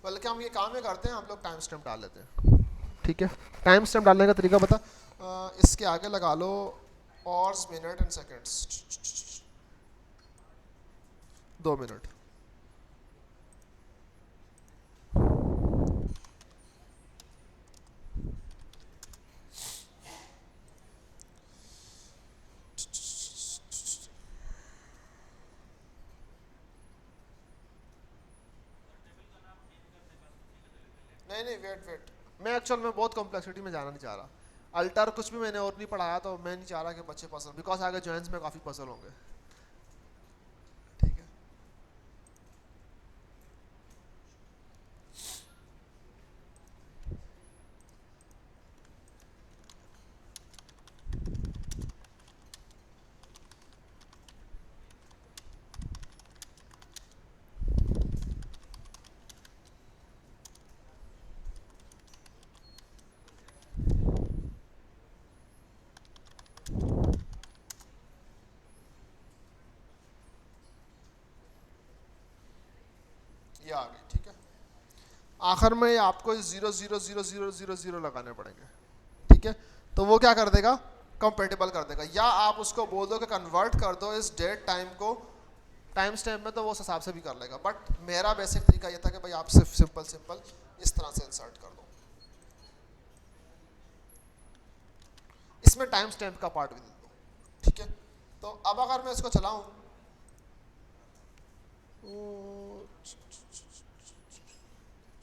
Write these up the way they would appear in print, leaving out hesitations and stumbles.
बल्कि हम ये काम ये करते हैं, हम लोग टाइम स्टैम्प डाल लेते हैं। ठीक है, टाइम स्टैम्प डालने का तरीका बता, इसके आगे लगा लो ऑर्स मिनट एंड सेकेंड्स, 2 मिनट। नहीं नहीं, वेट वेट, मैं एक्चुअल में बहुत कॉम्प्लेक्सिटी में जाना नहीं चाह रहा। अल्टर कुछ भी मैंने और नहीं पढ़ाया, तो मैं नहीं चाह रहा कि बच्चे पसंद, बिकॉज आगे जॉइंस में काफ़ी पसंद होंगे। ठीक है, ये आ गई। ठीक है, आखिर में आपको 0 0 0 0 0 0 लगाने पड़ेंगे। ठीक है, तो वो क्या कर देगा, कंपेटेबल कर देगा, या आप उसको बोल दो कि कन्वर्ट कर दो इस डेट टाइम को टाइम स्टैम्प में, तो वो उस हिसाब से भी कर लेगा। बट मेरा बेसिक तरीका ये था कि भाई आप सिर्फ सिंपल सिंपल इस तरह से इंसर्ट कर दो, इसमें टाइम स्टैम्प का पार्ट भी दे दो। ठीक है, तो अब अगर मैं इसको चलाऊं,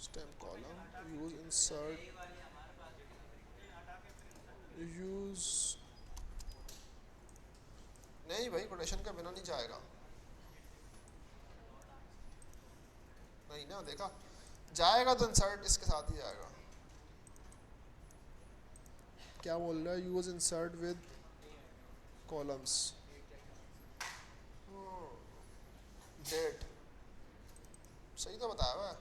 stamp column use insert use, नहीं भाई कोटेशन के बिना नहीं जाएगा। नहीं ना, देखा, जाएगा तो इंसर्ट इसके साथ ही जाएगा। क्या बोल रहा है, use insert with columns, date, सही तो बताया हुआ है।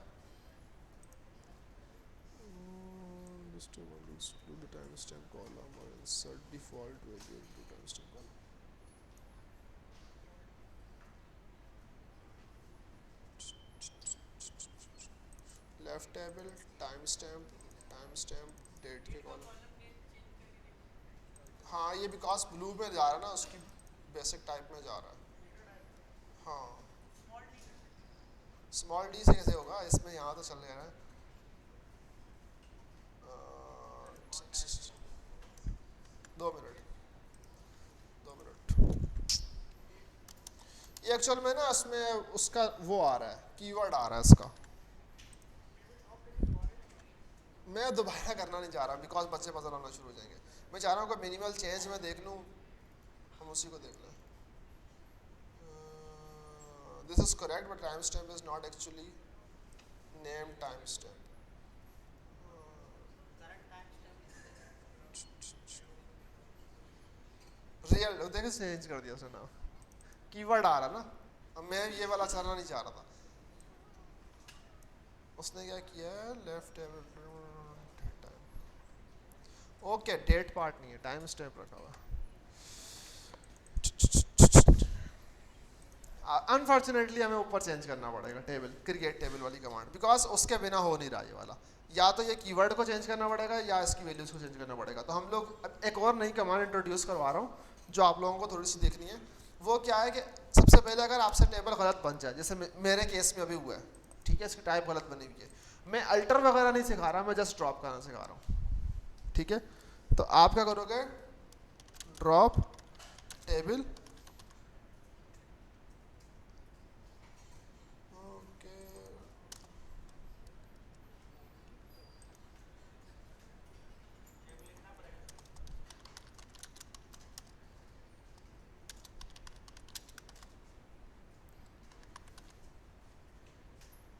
टाइम स्टैम्प कॉलम और insert default value to timestamp column. Left table timestamp date के कॉलम। हाँ, ये बिकॉज ब्लू में जा रहा है ना, उसकी बेसिक टाइप में जा रहा है। हाँ, स्मॉल डी से कैसे होगा, इसमें यहाँ तो चल रहा है। 2 मिनट, 2 मिनट। ये एक्चुअल में ना इसमें उसका वो आ रहा है, कीवर्ड आ रहा है इसका। मैं दोबारा करना नहीं चाह रहा, बिकॉज बच्चे पसंद आना शुरू हो जाएंगे। मैं चाह रहा हूँ कि मिनिमल चेंज में देख लूँ, हम उसी को देख लें। This is correct, but time stamp is not actually name time stamp. Real देखो, चेंज कर दिया उसने नाम, कीवर्ड आ रहा ना। अब मैं ये वाला चलना नहीं चाह रहा था। उसने क्या किया है, left time, okay, date part नहीं है, टाइम स्टैम्प रखा हुआ। अनफॉर्चुनेटली हमें ऊपर चेंज करना पड़ेगा टेबल, क्रिएट टेबल वाली कमांड, बिकॉज उसके बिना हो नहीं रहा ये वाला। या तो ये कीवर्ड को चेंज करना पड़ेगा या इसकी वैल्यूज को चेंज करना पड़ेगा। तो हम लोग अब एक और नई कमांड इंट्रोड्यूस करवा रहा हूँ जो आप लोगों को थोड़ी सी देखनी है। वो क्या है कि सबसे पहले अगर आपसे टेबल गलत बन जाए, जैसे मेरे केस में अभी हुआ है, ठीक है, इसकी टाइप गलत बनी हुई है, मैं अल्टर वगैरह नहीं सिखा रहा, मैं जस्ट ड्रॉप करना सिखा रहा हूँ। ठीक है, तो आप क्या करोगे, ड्रॉप टेबल, ओके,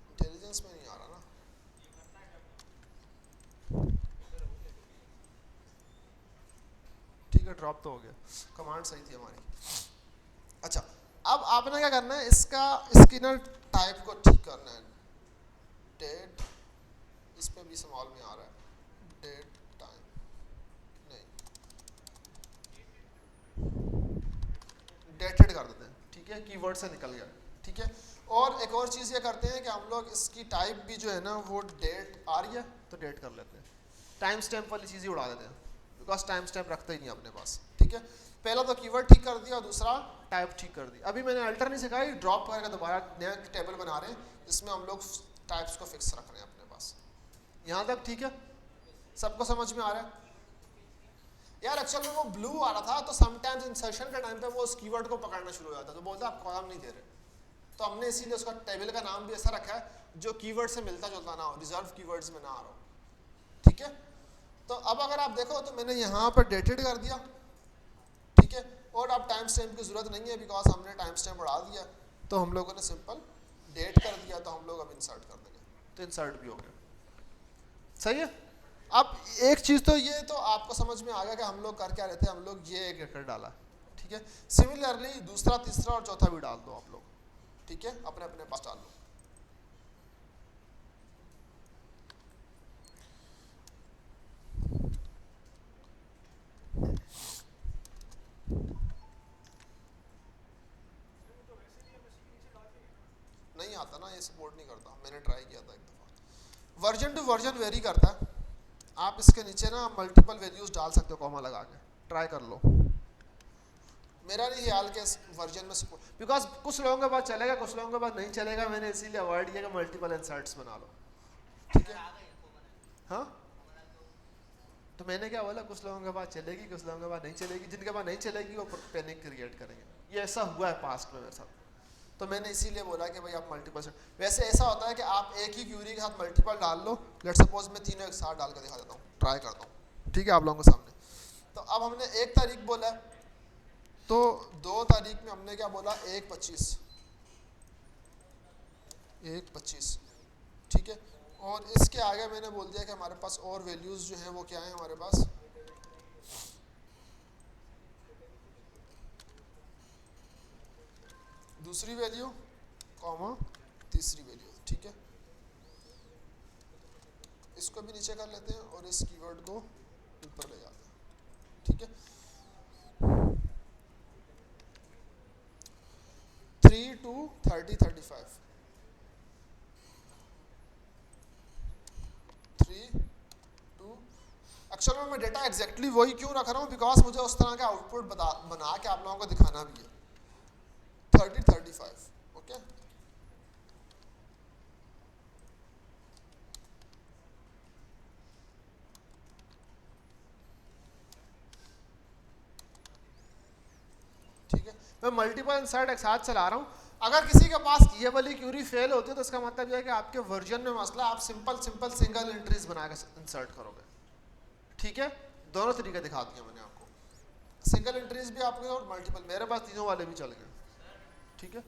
इंटेलिजेंस में नहीं आ रहा ना। ठीक है, ड्रॉप तो हो गया, कमांड सही थी हमारी। अच्छा, अब आपने क्या करना है, इसका इसकी ना टाइप को ठीक करना है। डेट, इस पे भी स्मॉल में आ रहा है, डेट टाइम, नहीं, डेटेड कर देते हैं। ठीक है, कीवर्ड से निकल गया। ठीक है, और एक और चीज़ ये करते हैं कि हम लोग इसकी टाइप भी जो है ना वो डेट आ रही है तो डेट कर लेते हैं, टाइम स्टैम्प वाली चीज़ ही उड़ा देते हैं, बिकॉज टाइम स्टैम्प रखते ही नहीं अपने पास। ठीक है, पहला तो कीवर्ड ठीक कर दिया और दूसरा टाइप ठीक कर दी। अभी मैंने अल्टर नहीं सिखाई, ड्रॉप करके दोबारा नया टेबल बना रहे हैं जिसमें हम लोग टाइप्स को फिक्स रख रहे हैं अपने पास। यहाँ तक ठीक है, सबको समझ में आ रहा है? यार एक्चुअल में वो ब्लू आ रहा था तो समटाइम्स इंसर्शन के टाइम पे वो उस कीवर्ड को पकड़ना शुरू हो जाता है, तो बोलता आप कॉलम नहीं दे रहे, तो हमने इसीलिए उसका टेबल का नाम भी ऐसा रखा है जो कीवर्ड से मिलता जुलता ना हो, रिजर्व कीवर्ड्स में ना आ रहा हो। ठीक है, तो अब अगर आप देखो तो मैंने यहाँ पर डेटेड कर दिया, ठीक है, और अब टाइम स्टैम्प की जरूरत नहीं है बिकॉज हमने टाइम स्टैम्प बढ़ा दिया, तो हम लोगों ने सिंपल डेट कर दिया, तो हम लोग अब इंसर्ट कर देंगे, तो इंसर्ट भी हो गया। सही है, अब एक चीज़ तो ये तो आपको समझ में आ गया कि हम लोग कर क्या रहे थे, हम लोग ये एक कर डाला। ठीक है, सिमिलरली दूसरा तीसरा और चौथा भी डाल दो आप लोग। ठीक है, अपने अपने पास डाल लो। नहीं आता ना, ये सपोर्ट नहीं करता, मैंने ट्राई किया था एक दफ़ा। वर्जन टू वर्जन वेरी करता है, आप इसके नीचे ना मल्टीपल वैल्यूज डाल सकते हो कॉमा लगा के, ट्राई कर लो। मेरा नहीं ख्याल के वर्जन में सपोर्ट, बिकॉज कुछ लोगों के बाद चलेगा कुछ लोगों के बाद नहीं चलेगा, मैंने इसीलिए अवॉइड किया कि मल्टीपल इंसर्ट्स बना लो। ठीक है, हाँ, तो मैंने क्या बोला, कुछ लोगों के बाद चलेगी कुछ लोगों के बाद नहीं चलेगी, जिनके बाद नहीं चलेगी वो पैनिक क्रिएट करेंगे, ये ऐसा हुआ है पास्ट में मेरे साथ, तो मैंने इसीलिए बोला कि भाई आप मल्टीपल। वैसे ऐसा होता है कि आप एक ही क्यूरी के साथ मल्टीपल डाल लो, लेट सपोज मैं तीनों एक साथ डाल कर दिखा देता हूँ, ट्राई करता हूँ। ठीक है, आप लोगों के सामने, तो अब हमने 1 तारीख बोला, तो 2 तारीख में हमने क्या बोला, 1/25, 1/25। ठीक है, और इसके आगे मैंने बोल दिया कि हमारे पास और वैल्यूज जो हैं वो क्या है हमारे पास, दूसरी वैल्यू कॉमा तीसरी वैल्यू। ठीक है, इसको भी नीचे कर लेते हैं और इस कीवर्ड को ऊपर ले जाते हैं। ठीक है, 3 to 30 35, 3 to, एक्चुअल में मैं डेटा एग्जैक्टली वही क्यों रख रहा हूँ, बिकॉज मुझे उस तरह का आउटपुट बना के आप लोगों को दिखाना भी है। 30 35, ओके। ठीक है, मैं मल्टीपल इंसर्ट एक साथ चला रहा हूँ, अगर किसी के पास ये वाली क्यूरी फेल होती है तो इसका मतलब यह है कि आपके वर्जन में मसला, आप सिंपल सिंगल एंट्रीज बना के इंसर्ट करोगे। ठीक है, दोनों तरीके दिखा दिए मैंने आपको, सिंगल एंट्रीज भी आपके और मल्टीपल, मेरे पास तीनों वाले भी चल गए। ठीक है,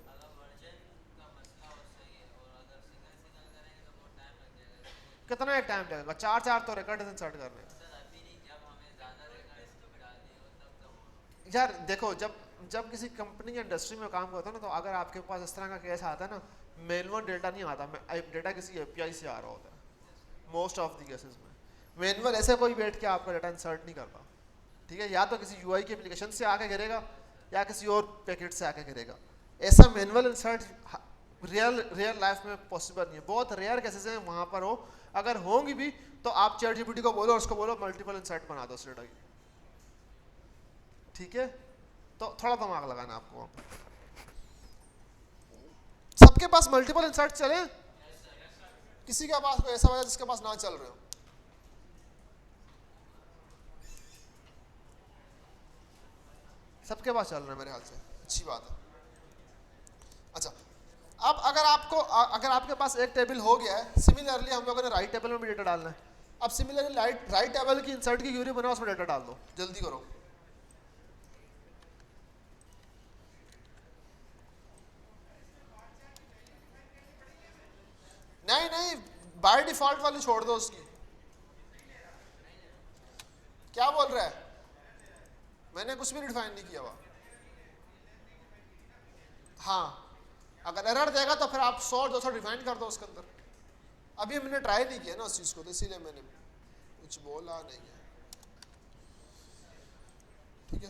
कितना एक टाइम लगेगा, 4 तो रिकॉर्ड इंसर्ट करने। यार देखो, जब जब किसी कंपनी या इंडस्ट्री में काम करता हो ना, तो अगर आपके पास इस तरह का केस आता है ना, मैनुअल डेटा नहीं आता, डेटा किसी एपीआई से आ रहा होता है मोस्ट ऑफ द केसेस में। मैनुअल ऐसे कोई बैठ के आपका डेटा इंसर्ट नहीं करता। ठीक है, या तो किसी यूआई की एप्लीकेशन से आके गिरेगा या किसी और पैकेट से आके गिरेगा, ऐसा मैनुअल इंसर्ट रियल लाइफ में पॉसिबल नहीं है, बहुत रेयर केसेस हैं वहाँ पर हो, अगर होंगी भी तो आप चैट जीपीटी को बोलो और उसको बोलो मल्टीपल इंसर्ट बना दो उस डेटा की। ठीक है, तो थोड़ा दिमाग लगाना आपको। सबके पास मल्टीपल इंसर्ट चले, किसी के पास कोई ऐसा वजह जिसके पास ना चल रहे हो? सबके पास चल रहे हैं मेरे ख्याल से, अच्छी बात है। अच्छा, अब अगर आपके पास एक टेबल हो गया है, सिमिलरली हम लोगों ने राइट टेबल में भी डेटा डालना है। अब सिमिलरली राइट टेबल की इंसर्ट की क्यूरी बनाओ, उसमें डेटा डाल दो, जल्दी करो। नहीं नहीं, बाय डिफॉल्ट वाली छोड़ दो उसकी। क्या बोल रहा है? मैंने कुछ भी डिफाइन नहीं किया हुआ। हाँ, अगर एरर देगा तो फिर आप 100-200 डिफाइन कर दो उसके अंदर। अभी मैंने ट्राई नहीं किया ना उस चीज़ को, तो इसीलिए मैंने कुछ बोला नहीं है। ठीक है,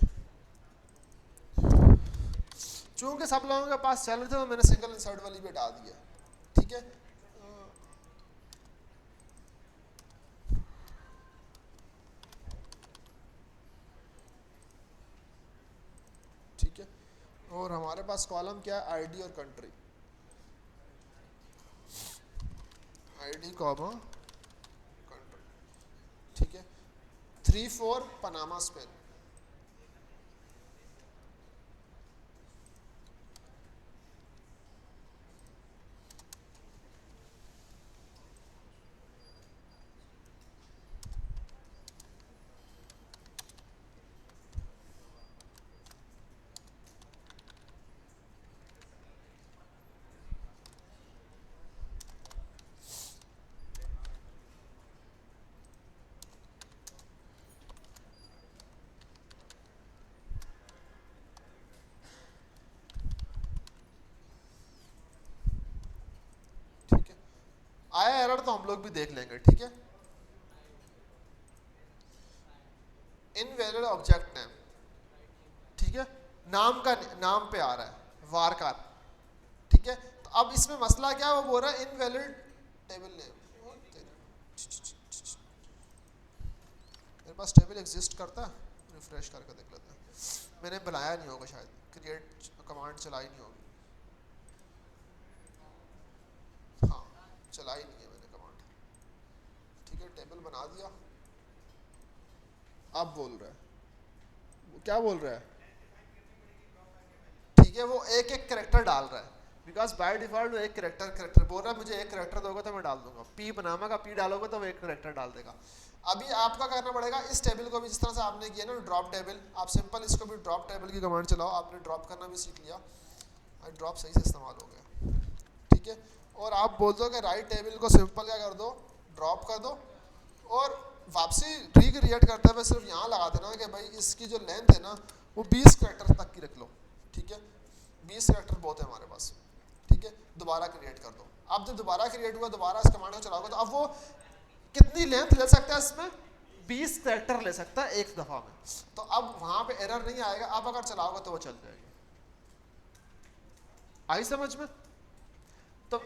चूंकि सब लोगों के पास चल रहे थे तो मैंने सिंगल इंसर्ट वाली भी हटा दी है, ठीक है। ठीक है, और हमारे पास कॉलम क्या है, आईडी और कंट्री, आईडी कॉमा कंट्री, ठीक है। 3-4 पनामा स्पेन, ठीक है। आया एरर तो हम लोग भी देख लेंगे, ठीक है। इनवैलिड ऑब्जेक्ट नेम, ठीक है, नाम का नाम पे आ रहा है वारकार, ठीक है। तो अब इसमें मसला क्या है, वो बोल रहा है इनवैलिड टेबल नेम। मेरे पास टेबल एग्जिस्ट करता है, रिफ्रेश करके देख लेते हैं। मैंने बनाया नहीं होगा शायद, क्रिएट कमांड चलाई नहीं होगी, हाँ चलाई नहीं है मैंने कमांड, ठीक है। टेबल बना दिया, अब बोल रहा है, वो क्या बोल रहा है, ठीक है, वो एक एक करेक्टर डाल रहा है, बिकॉज बाय डिफॉल्ट वो एक करेक्टर बोल रहा है, मुझे एक करेक्टर दोगे तो मैं डाल दूंगा, पी बनामा का पी डालोगे तो वो एक करेक्टर डाल देगा। अभी आपका करना पड़ेगा, इस टेबल को भी जिस तरह से आपने किया ना ड्रॉप टेबल, आप सिंपल इसको भी ड्रॉप टेबल की कमांड चलाओ, आपने ड्रॉप करना भी सीख लिया, ड्रॉप सही से इस्तेमाल हो गया, ठीक है। और आप बोल दो कि राइट टेबल को सिंपल क्या कर दो, ड्रॉप कर दो, और वापसी रिक्रिएट करते हुए सिर्फ यहाँ लगा देना कि भाई इसकी जो लेंथ है ना वो 20 करेक्टर तक की रख लो, ठीक है। 20 करेक्टर बहुत है हमारे पास, ठीक है। दोबारा क्रिएट कर दो, अब जब दोबारा क्रिएट हुआ, दोबारा इस कमांड को चलाओगे तो अब वो कितनी लेंथ ले सकता है, इसमें 20 करेक्टर ले सकता है एक दफा में, तो अब वहां पे एरर नहीं आएगा, अब अगर चलाओगे तो वो चल जाएगी। आई समझ में? तो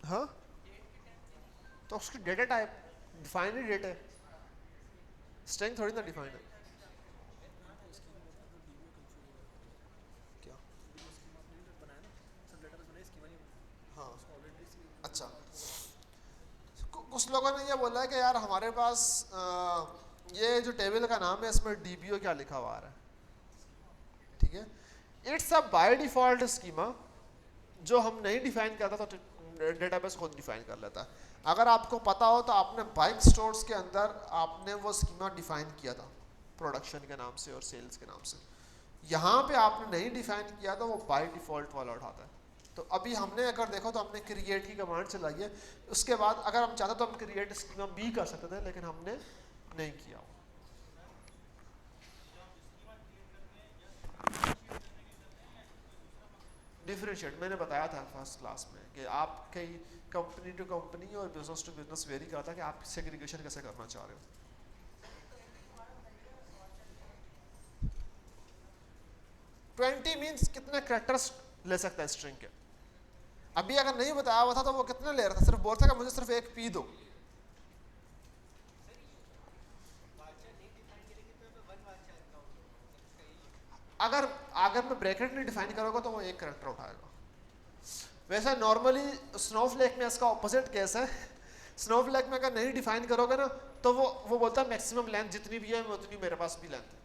हाँ, तो उसकी डेटा टाइप डिफाइन ही डेट है, स्ट्रिंग थोड़ी ना डिफाइन है। क्या? हाँ, अच्छा, कुछ लोगों ने ये बोला है कि यार हमारे पास ये जो टेबल का नाम है इसमें डीबीओ क्या लिखा हुआ आ रहा है, ठीक है। It's a by default schema, जो हम नहीं डिफाइन करता तो डेटाबेस खुद डिफाइन कर लेता है। अगर आपको पता हो तो आपने बाइक स्टोर्स के अंदर आपने वो स्कीमा डिफाइन किया था प्रोडक्शन के नाम से और सेल्स के नाम से, यहाँ पे आपने नहीं डिफाइन किया तो वो बाय डिफॉल्ट वाला उठाता है। तो अभी हमने अगर देखो तो हमने क्रिएट की कमांड चलाई है, उसके बाद अगर हम चाहते तो हम क्रिएट स्कीमा भी कर सकते थे, लेकिन हमने नहीं किया। डिफरेंशिएट मैंने बताया था फर्स्ट क्लास में कि आप कई कंपनी टू कंपनी और बिजनेस टू बिजनेस वेरी करता है कि आप सेग्रीगेशन कैसे करना चाह रहे हो। 20 मीन्स कितने कैरेक्टर्स ले सकता है स्ट्रिंग के, अभी अगर नहीं बताया हुआ था तो वो कितने ले रहा था, सिर्फ बोलता कि मुझे सिर्फ एक पी दो। अगर अगर मैं ब्रैकेट नहीं डिफाइन करोगे तो वो एक कैरेक्टर उठाएगा। वैसे नॉर्मली स्नोफ्लेक में इसका ऑपोजिट केस है, स्नोफ्लेक में अगर नहीं डिफाइन करोगे ना तो वो बोलता है मैक्सिमम लेंथ जितनी भी है उतनी मेरे पास भी लेंथ है,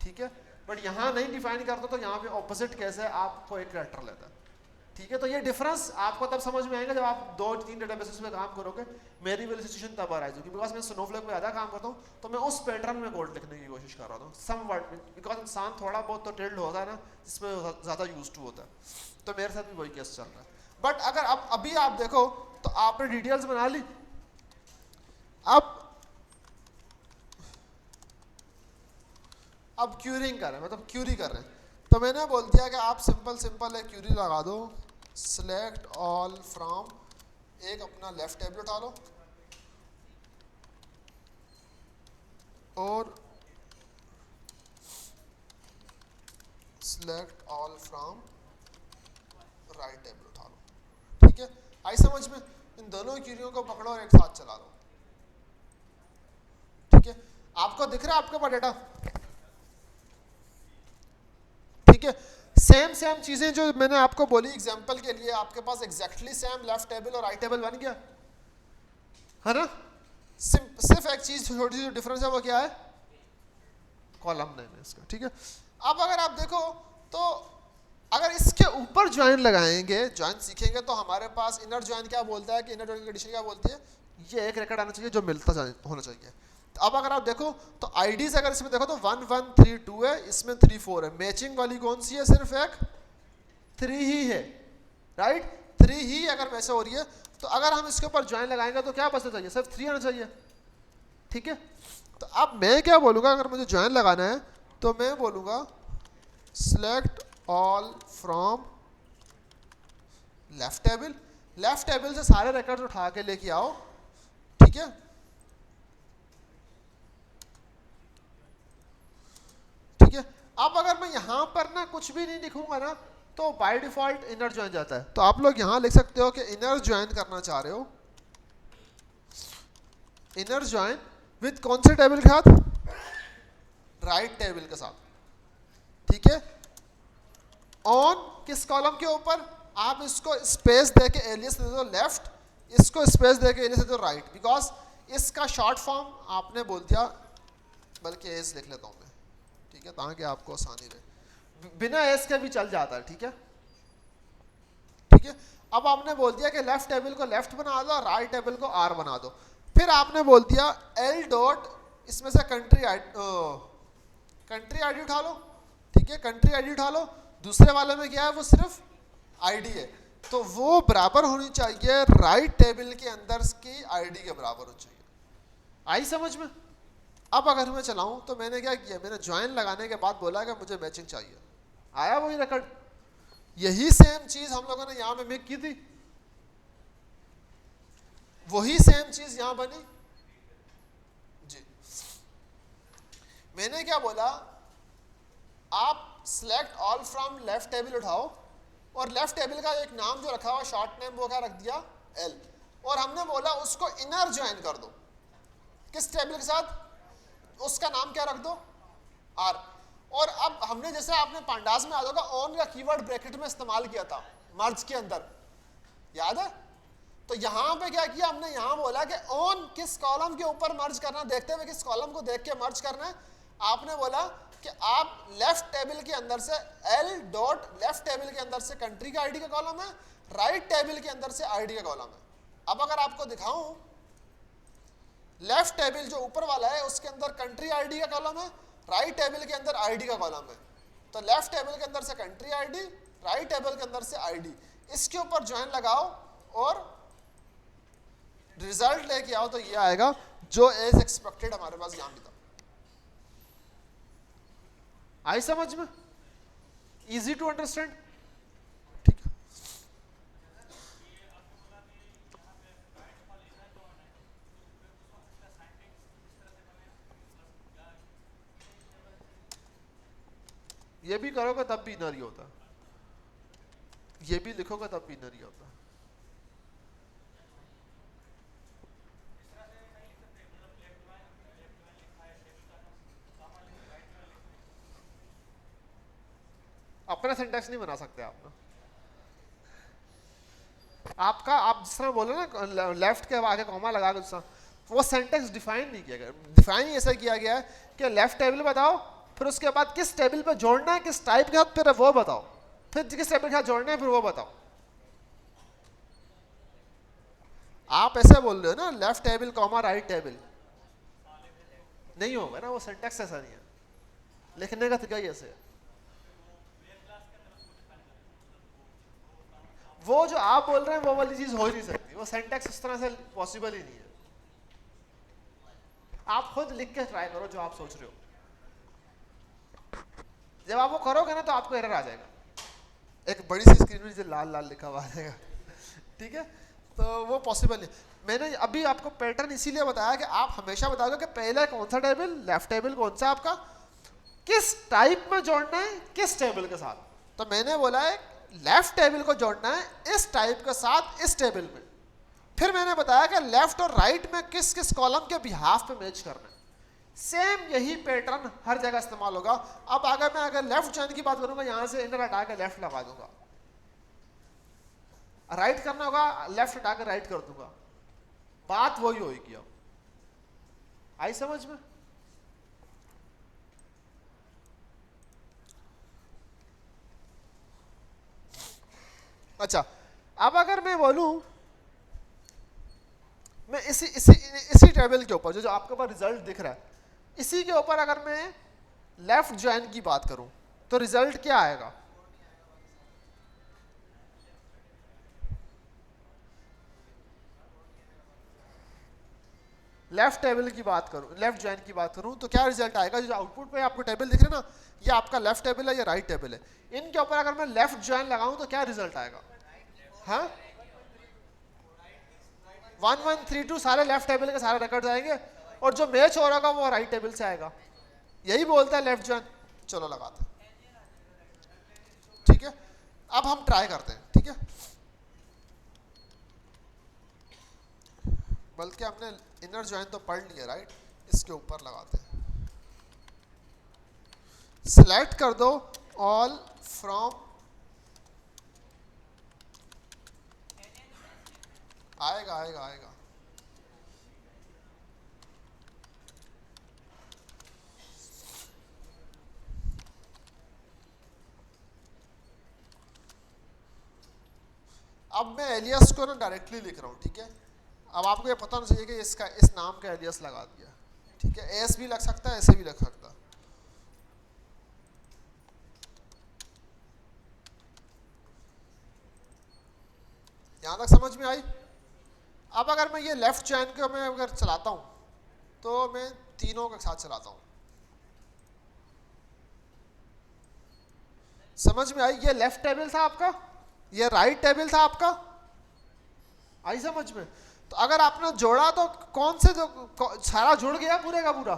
ठीक है। बट यहाँ नहीं डिफाइन करता तो यहाँ पे ऑपोजिट केस है, आपको एक कैरेक्टर लेता है, ठीक है। तो ये डिफरेंस आपको तब समझ में आएगा जब आप 2-3 डेटाबेसेस में काम करोगे। मेरी वाली सिचुएशन तब आ रही है बिकॉज मैं स्नोफ्लेक में ज़्यादा काम करता हूँ, तो मैं उस पैटर्न में कोड लिखने की कोशिश कर रहा हूँ सम वर्ड, बिकॉज इंसान थोड़ा बहुत तो टिल्ड होता है ना, जिसमें ज़्यादा यूज टू होता है, तो मेरे साथ भी वही केस चल रहा है। बट अगर अब अभी आप देखो तो आपने डिटेल्स बना ली, अब क्यूरिंग कर रहे हैं, मतलब क्यूरी कर रहे हैं, तो मैंने बोल दिया कि आप सिंपल एक क्यूरी लगा दो, सिलेक्ट ऑल फ्रॉम, एक अपना लेफ्ट टेबल उठा लो और select all from right table उठा लो, ठीक है। आई समझ में? इन दोनों क्यूरियों को पकड़ो और एक साथ चला लो, ठीक है। आपको दिख रहा है आपके पास डेटा, ठीक है। सेम चीजें जो मैंने आपको बोली एग्जांपल के लिए, आपके पास एग्जैक्टली सेम लेफ्ट टेबल और राइट टेबल बन गया है ना। सिर्फ एक चीज छोटी सी डिफरेंस है, वो क्या है? कॉलम नेम है इसका, ठीक है। अब अगर आप देखो तो अगर इसके ऊपर ज्वाइन लगाएंगे, ज्वाइन सीखेंगे, तो हमारे पास इनर ज्वाइन क्या बोलता है कि इनर ज्वाइन कंडीशन क्या बोलती है, ये एक रिकॉर्ड आना चाहिए जो मिलता होना चाहिए। तो अब अगर आप देखो तो आईडीज अगर इसमें देखो तो 1 1 3 2 है, इसमें 3 4 है, मैचिंग वाली कौन सी है? सिर्फ एक 3 ही है, राइट। 3 ही अगर वैसे हो रही है, तो अगर हम इसके ऊपर ज्वाइन लगाएंगे तो क्या बचना चाहिए? सिर्फ 3 आना चाहिए, ठीक है। तो अब मैं क्या बोलूँगा, अगर मुझे ज्वाइन लगाना है तो मैं बोलूँगा select all from left table. Left table से सारे रिकॉर्ड्स उठा के लेके आओ, ठीक है, ठीक है। अब अगर मैं यहां पर ना कुछ भी नहीं लिखूंगा ना, तो बाय डिफॉल्ट इनर ज्वाइन जाता है। तो आप लोग यहां लिख सकते हो कि इनर ज्वाइन करना चाह रहे हो, इनर ज्वाइन विद कौन से टेबल के साथ? राइट टेबल के साथ, ठीक है। ऑन किस कॉलम के ऊपर? आप इसको स्पेस देके एलियस दे दो लेफ्ट, इसको स्पेस देके एलियस दे दो राइट, बिकॉज इसका शॉर्ट फॉर्म आपने बोल दिया, बल्कि एस लिख लेता हूं मैं, ठीक है, ताकि आपको आसानी रहे। बिना एस के भी चल जाता है, ठीक है, ठीक है। अब आपने बोल दिया कि लेफ्ट टेबल को लेफ्ट बना दो, राइट टेबल को आर बना दो। फिर आपने बोल दिया एल डॉट, इसमें से कंट्री आईडी उठा लो, ठीक है, कंट्री आईडी उठा लो। दूसरे वाले में क्या है? वो सिर्फ आईडी है, तो वो बराबर होनी चाहिए राइट टेबल के अंदर की आईडी के बराबर होनी चाहिए। आई समझ में? अब अगर मैं चलाऊं तो मैंने क्या किया, मैंने ज्वाइन लगाने के बाद बोला कि मुझे मैचिंग चाहिए, आया वही रिकॉर्ड। यही सेम चीज हम लोगों ने यहां में मेक की थी, वही सेम चीज यहां बनी जी। मैंने क्या बोला, आप select all from left table उठाओ, और लेफ्ट टेबल का एक नाम जो रखा हुआ शॉर्ट नेम, वो क्या रख दिया? एल। और हमने बोला उसको इनर ज्वाइन कर दो, किस टेबल के साथ? उसका नाम क्या रख दो? आर। और अब हमने जैसे आपने पांडास में याद होगा ऑन का कीवर्ड ब्रैकेट में इस्तेमाल किया था मर्ज के अंदर, याद है? तो यहां पे क्या किया हमने, यहां बोला कि ऑन किस कॉलम के ऊपर मर्ज करना, देखते हुए किस कॉलम को देख के मर्ज करना है। आपने बोला कि आप लेफ्ट टेबल के अंदर से एल डॉट लेफ्ट टेबल के अंदर से कंट्री का आईडी का कॉलम है, राइट टेबल के अंदर से आईडी का कॉलम है। अब अगर आपको दिखाऊं, लेफ्ट टेबल जो ऊपर वाला है उसके अंदर कंट्री आईडी का कॉलम है, राइट टेबल के अंदर आईडी का कॉलम है। तो लेफ्ट टेबल के अंदर से कंट्री आईडी, राइट टेबल के अंदर से आईडी, इसके ऊपर ज्वाइन लगाओ और रिजल्ट लेके आओ, तो ये आएगा जो एज एक्सपेक्टेड हमारे पास यहां भी था। आई समझ में? इजी टू अंडरस्टैंड, ठीक है। ये भी करोगे तब भी इनर ही होता, ये भी लिखोगे तब भी इनर ही होता। अपना सिंटैक्स नहीं बना सकते आप ना, आपका आप जिस तरह बोलो ना लेफ्ट के आगे कॉमा लगा के, वो सिंटैक्स डिफाइन नहीं किया गया। डिफाइन ऐसा किया गया है कि लेफ्ट टेबल बताओ, फिर उसके बाद किस टेबल पे जोड़ना है, किस टाइप के साथ, फिर वो बताओ, फिर किस टेबल के साथ जोड़ना है, फिर वो बताओ। आप ऐसे बोल रहे हो ना left table comma right table, नहीं होगा ना, वो सिंटैक्स ऐसा नहीं है, लिखने का तरीका ही ऐसे है। वो जो आप बोल रहे हैं वो वाली चीज हो ही नहीं सकती, वो सिंटैक्स इस तरह से पॉसिबल ही नहीं है। आप खुद लिख के ट्राई करो जो आप सोच रहे हो, जब आप वो करोगे ना तो आपको एरर आ जाएगा, एक बड़ी सी स्क्रीन में लाल लाल लिखा हुआ आ जाएगा, ठीक है। तो वो पॉसिबल नहीं। मैंने अभी आपको पैटर्न इसीलिए बताया कि आप हमेशा बताओगे कि पहले कौन सा टेबल, लेफ्ट टेबल कौन सा आपका, किस टाइप में जोड़ना है, किस टेबल के साथ। तो मैंने बोला है लेफ्ट टेबल को जोड़ना है इस टाइप के साथ इस टेबल में। फिर मैंने बताया कि लेफ्ट और राइट में किस किस कॉलम के बिहाफ पे मैच करना है। सेम यही पैटर्न हर जगह इस्तेमाल होगा। अब अगर मैं अगर लेफ्ट ज्वाइन की बात करूंगा, यहां से इनर हटा के लेफ्ट लगा दूंगा, राइट करना होगा लेफ्ट हटा के राइट कर दूंगा, बात वही होगी। अब आई समझ में? अच्छा, अब अगर मैं बोलूं, मैं इसी टेबल के ऊपर जो आपके पास रिजल्ट दिख रहा है, इसी के ऊपर अगर मैं लेफ्ट ज्वाइन की बात करूं तो रिजल्ट क्या आएगा? लेफ्ट टेबल की बात करूं, लेफ्ट ज्वाइन की बात करूं तो क्या रिजल्ट आएगा? जो आउटपुट पे आपको टेबल दिख रहा है ना, ये आपका लेफ्ट टेबल है, ये राइट टेबल है। इनके ऊपर अगर मैं लेफ्ट ज्वाइन लगाऊं तो क्या रिजल्ट आएगा? हाँ, 1 1 3 2 सारे लेफ्ट टेबल के सारे रिकॉर्ड आएंगे, और जो मैच हो रहा होगा वो राइट टेबल से आएगा। यही बोलता है लेफ्ट ज्वाइन। चलो लगाते हैं, ठीक है। अब हम ट्राई करते हैं, ठीक है। बल्कि हमने इनर ज्वाइन तो पढ़ लिया, राइट। इसके ऊपर लगाते हैं, सिलेक्ट कर दो ऑल फ्रॉम, आएगा आएगा आएगा। अब मैं एलियस को ना डायरेक्टली लिख रहा हूँ, ठीक है। अब आपको ये पता होना चाहिए कि इसका इस नाम का एलियस लगा दिया, ठीक है। एस भी लग सकता है, ऐसे भी लग सकता है। यहां तक समझ में आई? अब अगर मैं ये लेफ्ट चैन को मैं अगर चलाता हूं तो मैं तीनों के साथ चलाता हूं, समझ में आई? ये लेफ्ट टेबल था आपका, ये राइट टेबल था आपका, आई समझ में? तो अगर आपने जोड़ा तो कौन से जो सारा जुड़ गया, पूरे का पूरा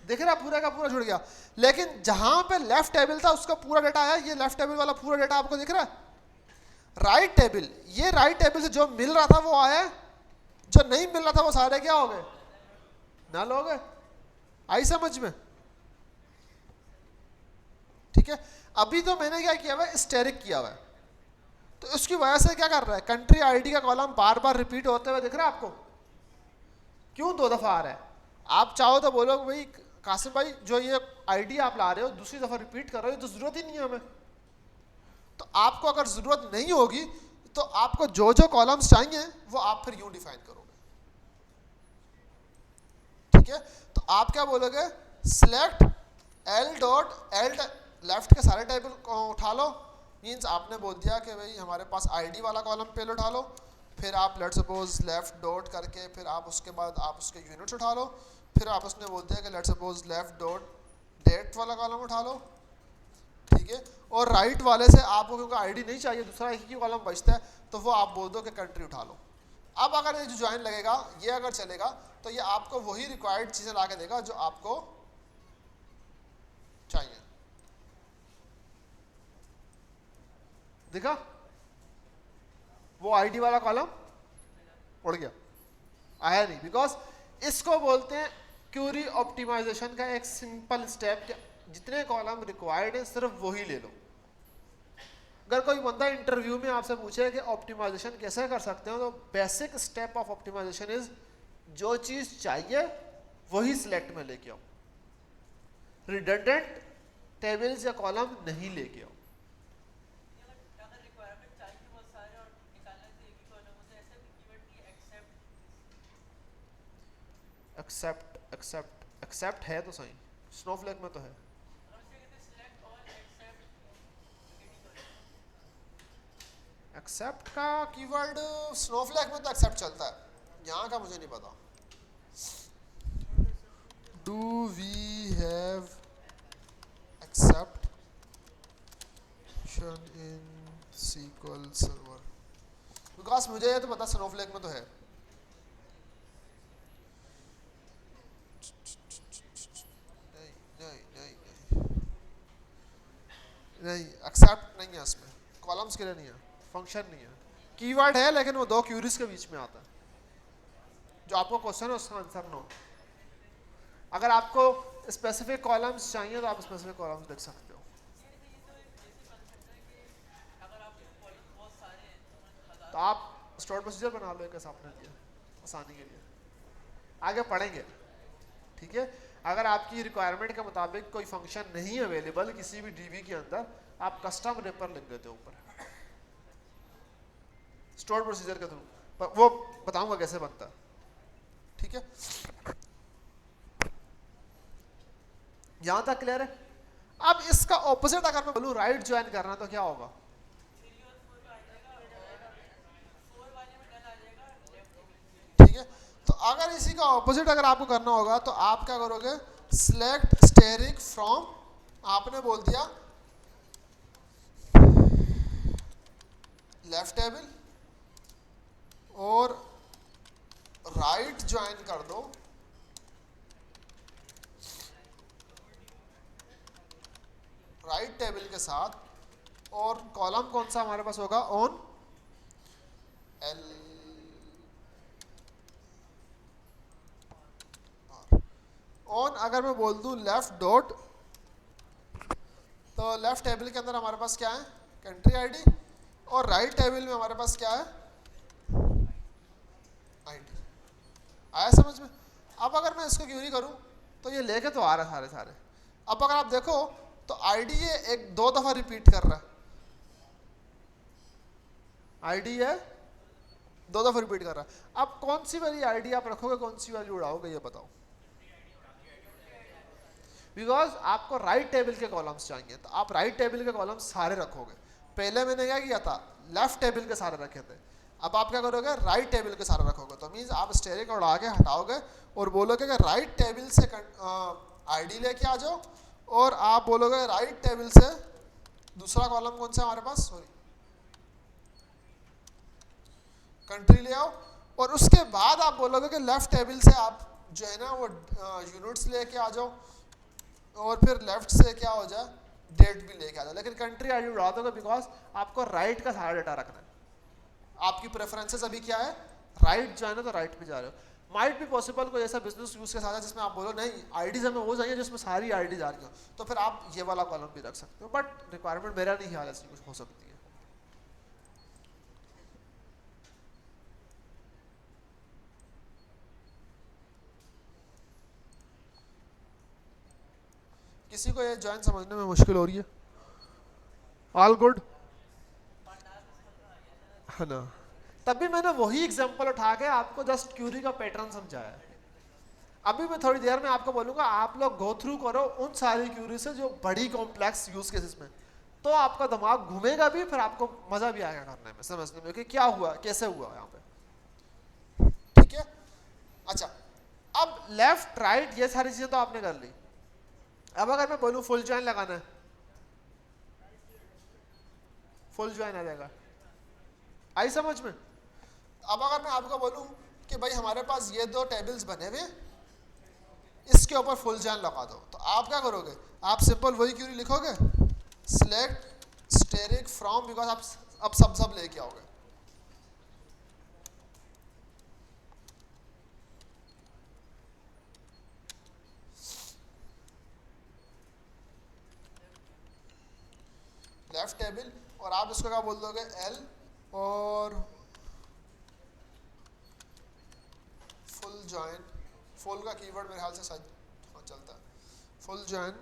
दिख रहा, पूरा का पूरा जुड़ गया। लेकिन जहां पे लेफ्ट टेबल था उसका पूरा डेटा है, ये लेफ्ट टेबल वाला पूरा डेटा आपको दिख रहा है। राइट टेबल, ये राइट टेबल से जो मिल रहा था वो आया, जो नहीं मिल रहा था वो सारे क्या हो गए? नल हो गए। आई समझ में? ठीक है। अभी तो मैंने क्या किया हुआ है, स्टेरिक किया हुआ है, तो इसकी वजह से क्या कर रहा है, कंट्री आईडी का कॉलम बार बार रिपीट होते हुए दिख रहा है आपको। क्यों 2 दफा आ रहा है? आप चाहो तो बोलो भाई कासिम भाई, जो ये आईडी आप ला रहे हो दूसरी दफा रिपीट कर रहे हो, तो जरूरत ही नहीं है हमें। तो आपको अगर जरूरत नहीं होगी तो आपको जो जो कॉलम्स चाहिए वो आप फिर यूं डिफाइन करोगे, ठीक है। तो आप क्या बोलोगे, select L dot L, left के सारे टेबल को उठा लो, मींस आपने बोल दिया कि भाई हमारे पास आईडी वाला कॉलम पहले उठा लो, फिर आप लेट सपोज लेफ्ट डॉट करके फिर आप उसके बाद आप उसके यूनिट्स उठा लो, फिर आप उसने बोल दिया कि let suppose left dot date वाला कॉलम उठा लो, ठीक है। और राइट वाले से आपको क्योंकि आईडी नहीं चाहिए, दूसरा एक ही कॉलम बचता है, तो वो आप बोल दो कि कंट्री उठा लो। अब अगर ये जो ज्वाइन लगेगा, ये अगर चलेगा तो ये आपको वही रिक्वायर्ड चीज़ें ला के देगा जो आपको चाहिए। देखा, वो आईडी वाला कॉलम उड़ गया, आया नहीं, बिकॉज इसको बोलते हैं क्यूरी ऑप्टिमाइजेशन का एक सिंपल स्टेप। जितने कॉलम रिक्वायर्ड है सिर्फ वही ले लो। अगर कोई बंदा इंटरव्यू में आपसे पूछे कि ऑप्टिमाइजेशन कैसे कर सकते हो, तो basic step of optimization is, जो चीज चाहिए वही सिलेक्ट में लेके आओ, रिडंडेंट टेबल्स या कॉलम नहीं लेके आओ। एक्सेप्ट एक्सेप्ट एक्सेप्ट है तो सही, स्नोफ्लेक में तो है। एक्सेप्ट का कीवर्ड स्नोफ्लेक में तो एक्सेप्ट चलता है, यहाँ का मुझे नहीं पता। Do we have exception in SQL server, because मुझे ये तो पता स्नोफ्लेक में तो है। नहीं नहीं नहीं, नहीं। नहीं, एक्सेप्ट नहीं है इसमें, कॉलम्स के लिए नहीं है, फंक्शन नहीं है, कीवर्ड है लेकिन वो दो क्यूरीज के बीच में आता है। जो आपको क्वेश्चन है उसका आंसर नो। अगर आपको स्पेसिफिक कॉलम्स चाहिए तो आप स्पेसिफिक कॉलम्स देख सकते हो। तो आप स्टोर प्रोसीजर बना लो एक ऐसा अपने लिए आसानी के लिए, आगे पढ़ेंगे, ठीक है। अगर आपकी रिक्वायरमेंट के मुताबिक कोई फंक्शन नहीं अवेलेबल किसी भी डीबी के अंदर, आप कस्टम रेपर लिख देते हो ऊपर स्टोर प्रोसीजर के थ्रू, वो बताऊंगा कैसे बनता है, ठीक है। यहां तक क्लियर है। अब इसका ऑपोजिट अगर मैं बोलूं राइट ज्वाइन करना तो क्या होगा? ठीक है, तो अगर इसी का ऑपोजिट अगर आपको करना होगा तो आप क्या करोगे? सिलेक्ट स्टेरिक फ्रॉम, आपने बोल दिया लेफ्ट टेबल और राइट ज्वाइन कर दो, राइट टेबल के साथ, और कॉलम कौन सा हमारे पास होगा? ऑन एल, ऑन अगर मैं बोल दूं लेफ्ट डॉट, तो लेफ्ट टेबल के अंदर हमारे पास क्या है? कंट्री आईडी, और राइट टेबल में हमारे पास क्या है? आईडी। आया समझ में? अब अगर मैं इसको क्यूरी करूं तो ये लेके तो आ रहा है सारे सारे। अब अगर आप देखो तो आईडी ये एक दो दफा रिपीट कर रहा है, आईडी है दो दफा रिपीट कर रहा है। अब कौन सी वाली आईडी आप रखोगे, कौन सी वाली उड़ाओगे, ये बताओ। बिकॉज आपको राइट टेबल के कॉलम्स चाहिए, तो आप राइट टेबल के कॉलम्स सारे रखोगे। पहले मैंने क्या किया था? लेफ्ट टेबल के सारे रखे थे। अब आप क्या करोगे? राइट टेबल के सारे रखोगे। तो मीन्स आप स्टेरिक उड़ा के हटाओगे और बोलोगे कि राइट टेबल से आईडी लेके आ जाओ, और आप बोलोगे राइट टेबल से दूसरा कॉलम कौन सा हमारे पास, सॉरी कंट्री ले आओ, और उसके बाद आप बोलोगे कि लेफ्ट टेबल से आप जो है ना वो यूनिट्स लेके आ जाओ, और फिर लेफ्ट से क्या हो जाए? डेट भी लेके आ जाओ। लेकिन कंट्री आईडी उड़ा दोगे बिकॉज आपको राइट का सारा डेटा रखना है। आपकी प्रेफरेंसेस अभी क्या है? राइट जाना तो राइट पे जा रहे हो। माइट भी पॉसिबल कोई ऐसा बिजनेस यूज के साथ है जिसमें आप बोलो नहीं आईडीज हमें वो चाहिए जिसमें सारी आईडीज आ रही हो, तो फिर आप ये वाला कॉलम भी रख सकते हो। बट रिक्वायरमेंट मेरा नहीं ख्याल ऐसी कुछ हो सकती है। किसी को ये ज्वाइन समझने में मुश्किल हो रही है? ऑल गुड है ना? तभी मैंने वही एग्जांपल उठा के आपको जस्ट क्यूरी का पैटर्न समझाया है। अभी मैं थोड़ी देर में आपको बोलूंगा आप लोग गो थ्रू करो उन सारी क्यूरी से जो बड़ी कॉम्प्लेक्स यूज केसेस में, तो आपका दिमाग घूमेगा भी, फिर आपको मजा भी आएगा करने में, समझने में कि क्या हुआ, कैसे हुआ यहाँ पे। ठीक है, अच्छा अब लेफ्ट राइट ये सारी चीजें तो आपने कर ली। अब अगर मैं बोलूं फुल ज्वाइन लगाना है, फुल ज्वाइन आ जाएगा। आई समझ में? अब अगर मैं आपको बोलूं कि भाई हमारे पास ये दो टेबल्स बने हुए, इसके ऊपर फुल ज्वाइन लगा दो, तो आप क्या करोगे? आप सिंपल वही क्यूरी लिखोगे, सिलेक्ट स्टेरिक फ्रॉम, बिकॉज आप अब सब लेके आओगे। लेफ्ट टेबल, और आप इसको क्या बोल दोगे? एल, और फुल ज्वाइन, फुल का कीवर्ड मेरे ख्याल से शायद चलता है, फुल ज्वाइन।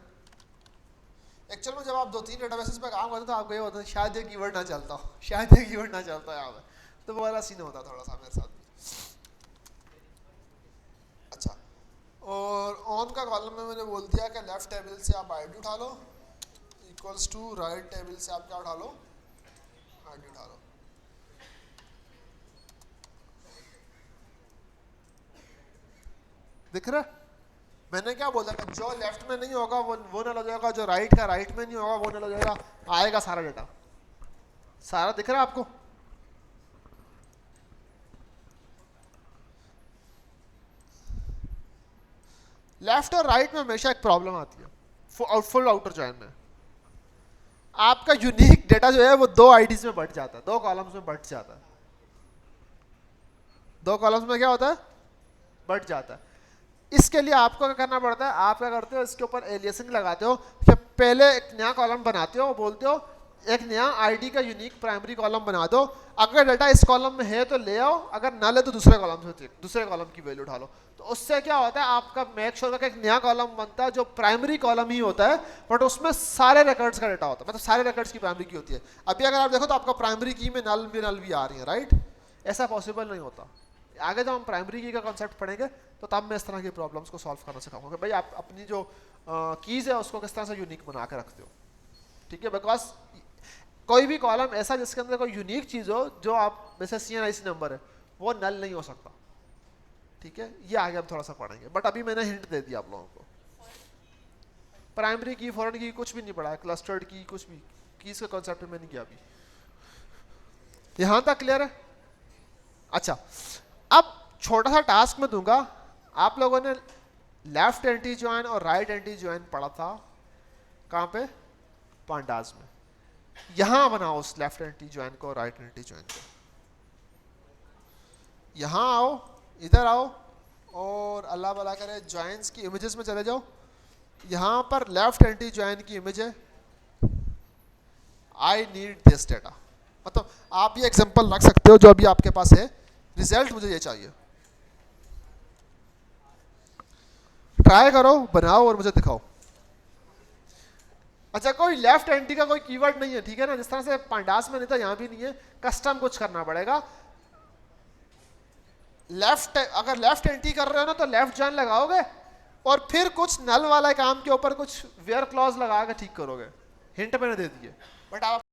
एक्चुअल में जब आप दो तीन डेटाबेसेस पे काम करते तो आपको ये होता है शायद ये कीवर्ड ना चलता हो, शायद ये कीवर्ड ना चलता है यहाँ पे, तो वो वाला सीन होता थोड़ा सा मेरे साथ भी। अच्छा, और ऑन का कॉलम में मैंने बोल दिया कि लेफ्ट टेबल से आप आईडी उठा लो, इक्वल्स टू राइट टेबल से आप क्या उठा लो? आईडी उठा लो। दिख रहा है? मैंने क्या बोला कि जो लेफ्ट में नहीं होगा वो नल हो जाएगा, जो राइट का राइट में नहीं होगा वो नल हो जाएगा, आएगा सारा डेटा। सारा दिख रहा है आपको? लेफ्ट और राइट में हमेशा एक प्रॉब्लम आती है फुल आउटर ज्वाइन में। आपका यूनिक डेटा जो है वो 2 आईडीज में बट जाता है, 2 कॉलम्स में बट जाता है, 2 कॉलम्स में क्या होता है, बट जाता है। इसके लिए आपको क्या करना पड़ता है, आप क्या करते हो, इसके ऊपर एलियासिंग लगाते हो कि पहले एक नया कॉलम बनाते हो, बोलते हो एक नया आईडी का यूनिक प्राइमरी कॉलम बना दो, अगर डाटा इस कॉलम में है तो ले आओ, अगर ना ले तो दूसरे कॉलम से दूसरे कॉलम की वैल्यू उठा लो। तो उससे क्या होता है, आपका मेक श्योर का एक नया कॉलम बनता है जो प्राइमरी कॉलम ही होता है, बट उसमें सारे रिकॉर्ड्स का डाटा होता है, मतलब सारे रिकॉर्ड्स की प्राइमरी की होती है। अभी अगर आप देखो तो आपका प्राइमरी की में नल भी आ रही है, राइट? ऐसा पॉसिबल नहीं होता। आगे जब हम प्राइमरी की का कॉन्सेप्ट पढ़ेंगे तो तब मैं इस तरह की प्रॉब्लम्स को सॉल्व करना सिखाऊंगा कि भाई आप अपनी जो कीज है उसको किस तरह से यूनिक बना के रखते हो, ठीक है? बिकॉज कोई भी कॉलम ऐसा जिसके अंदर कोई यूनिक चीज हो, जो आप जैसे CNIC नंबर है, वो नल नहीं हो सकता, ठीक है? ये आगे हम थोड़ा सा पढ़ेंगे, बट अभी मैंने हिंट दे दिया आप लोगों को। प्राइमरी की, फॉरेन की कुछ भी नहीं पढ़ा है, क्लस्टर्ड की कुछ भी, कीज का कॉन्सेप्ट में नहीं किया अभी। यहां तक क्लियर है? अच्छा, अब छोटा सा टास्क मैं दूंगा। आप लोगों ने लेफ्ट एंटी ज्वाइन और राइट एंटी ज्वाइन पढ़ा था, कहां पे? पांडास में। यहां बनाओ उस लेफ्ट एंटी ज्वाइन को, राइट एंटी ज्वाइन को। यहां आओ, इधर आओ, और अल्लाह भला करे ज्वाइंस की इमेजेस में चले जाओ। यहां पर लेफ्ट एंटी ज्वाइन की इमेज है, आई नीड दिस डेटा, मतलब आप भी एग्जांपल रख सकते हो जो अभी आपके पास है, रिजल्ट मुझे ये चाहिए। ट्राई करो, बनाओ और मुझे दिखाओ। अच्छा, कोई लेफ्ट एंटी का कोई कीवर्ड नहीं है, ठीक है ना? जिस तरह से पांडास में नहीं था, यहां भी नहीं है, कस्टम कुछ करना पड़ेगा। लेफ्ट, अगर लेफ्ट एंटी कर रहे हो ना तो लेफ्ट ज्वाइन लगाओगे, और फिर कुछ नल वाला काम के ऊपर कुछ वेयर क्लॉज लगा के ठीक करोगे। हिंट मैंने दे दिए, बट आप